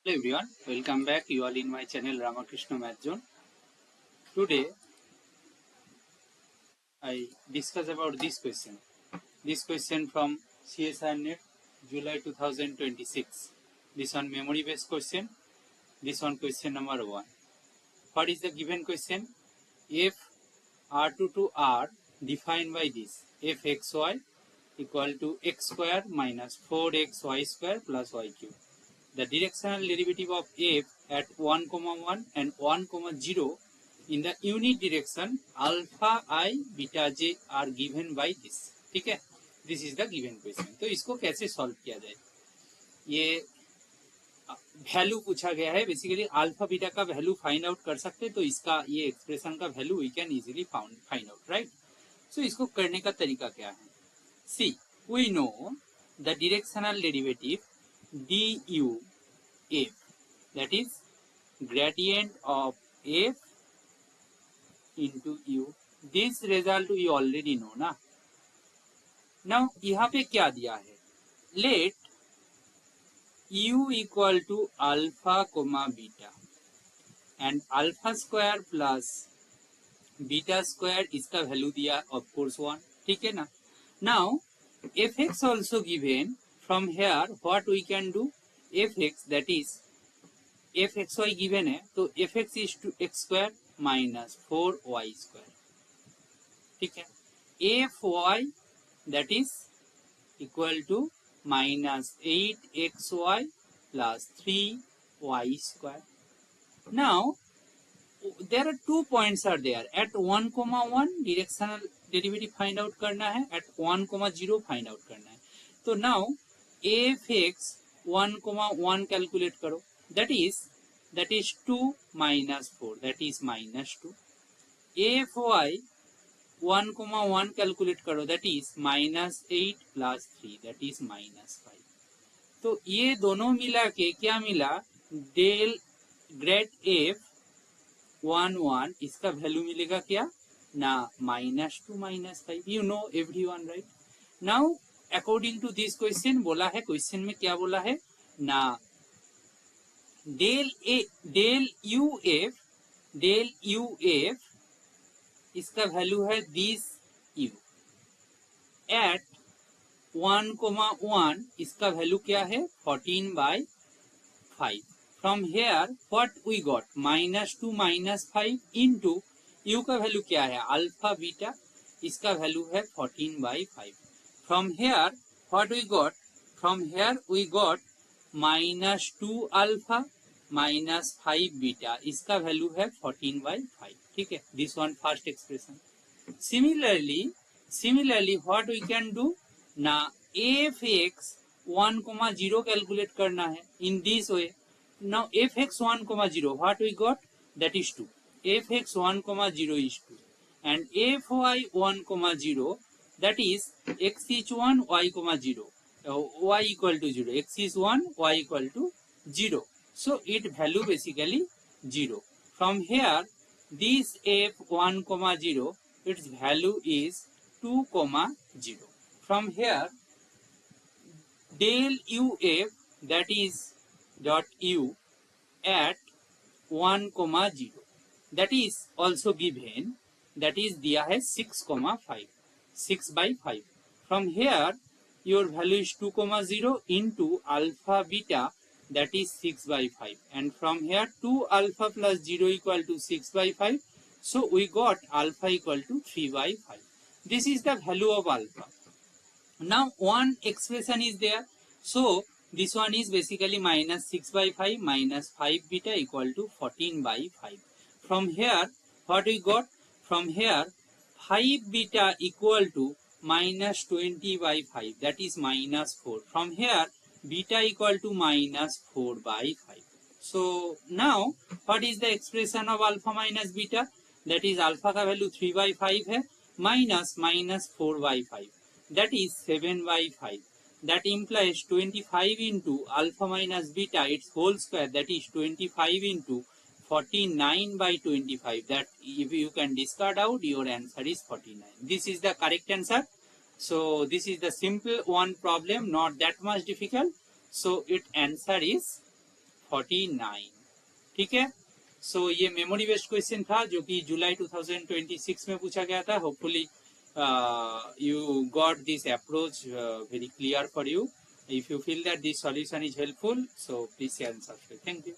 Hello everyone, welcome back. You are in my channel Ramakrishna Math Zone. Today I discuss about this question. This question from CSR Net, July 2026. This one memory based question. This one question number 1. What is the given question? F R2 to R defined by this fxy equal to x square minus 4xy square plus y cube. The directional derivative of f at 1, 1 and 1, 0 in the unit direction alpha I beta j are given by this. ठीक है, this is the given question. तो इसको कैसे solve किया जाए? ये value पूछा गया है. बेसिकली अल्फा बीटा का वैल्यू फाइंड आउट कर सकते हैं, तो इसका ये एक्सप्रेशन का value we can easily find out, right? So इसको करने का तरीका क्या है? See, we know the directional derivative du f, that is gradient of f into u. This result we already know ना. Now यहाँ पे क्या दिया है? Let u equal to alpha comma beta and alpha square plus beta square इसका value दिया of course 1. ठीक है ना. Now fx also given. From here what we can do? fx, that is fxy given है, तो fx is to x square minus 4y square. ठीक है. fy that is equal to minus 8xy plus 3y square. Now there are 2 points are there. At 1, 1 directional derivative find out करना है, at 1, 0 find out करना है. तो now fx 1, 1 calculate करो. That is 2 minus 4, that is minus 2. fy 1, 1 calculate करो, that is minus 8 plus 3, that is minus 5. तो ये दोनों मिला के क्या मिला? डेल ग्रेड f 1, 1 इसका वैल्यू मिलेगा क्या ना? minus 2 minus 5. You know everyone, right? Now according to this question बोला है, क्वेश्चन में क्या बोला है ना? डेल यू एफ इसका वैल्यू है दिस यू. एट 1, 1 इसका वैल्यू क्या है? 14/5. From here what we got? -2 -5 into u का वैल्यू क्या है? अल्फा बीटा, इसका वैल्यू है 14/5. From here, what we got? From here we got -2 alpha minus 5 beta. इसका वैल्यू है 14/5. ठीक है, this one first expression. Similarly, what we can do? ना fx 1, 0 कैलकुलेट करना है in this way. Now fx 1, 0, what we got? That is 2. fx 1, 0 is 2, and fy 1, 0. That is x is 1, y, 0. Y equal to 0. X is 1, y equal to 0. So it value basically 0. From here, this f1, 0, its value is 2, 0. From here, del uf, that is dot u at 1, 0. That is also given. That is दिया है 6, 5. From here your value is 2, 0 into alpha beta, that is 6/5, and from here 2 alpha plus 0 equal to 6/5. So we got alpha equal to 3/5. This is the value of alpha. Now one expression is there, so this one is basically minus 6/5 minus 5 beta equal to 14/5. From here what we got? From here 5 beta equal to minus 20/5, that is minus 4. From here beta equal to minus 4/5. So now what is the expression of alpha minus beta? That is alpha का value 3/5 है, minus 4/5, that is 7/5. That implies 25 into alpha minus beta its whole square, that is 25 into 49/25. That if you can discard out, your answer is 49. This is the correct answer. So this is the simple one problem, not that much difficult. So its answer is 49। ठीक है, सो ये memory based question था जो कि जुलाई 2026 में पूछा गया था। Hopefully you got this approach very clear for you. If you feel that this solution is helpful, so please share and subscribe. Thank you.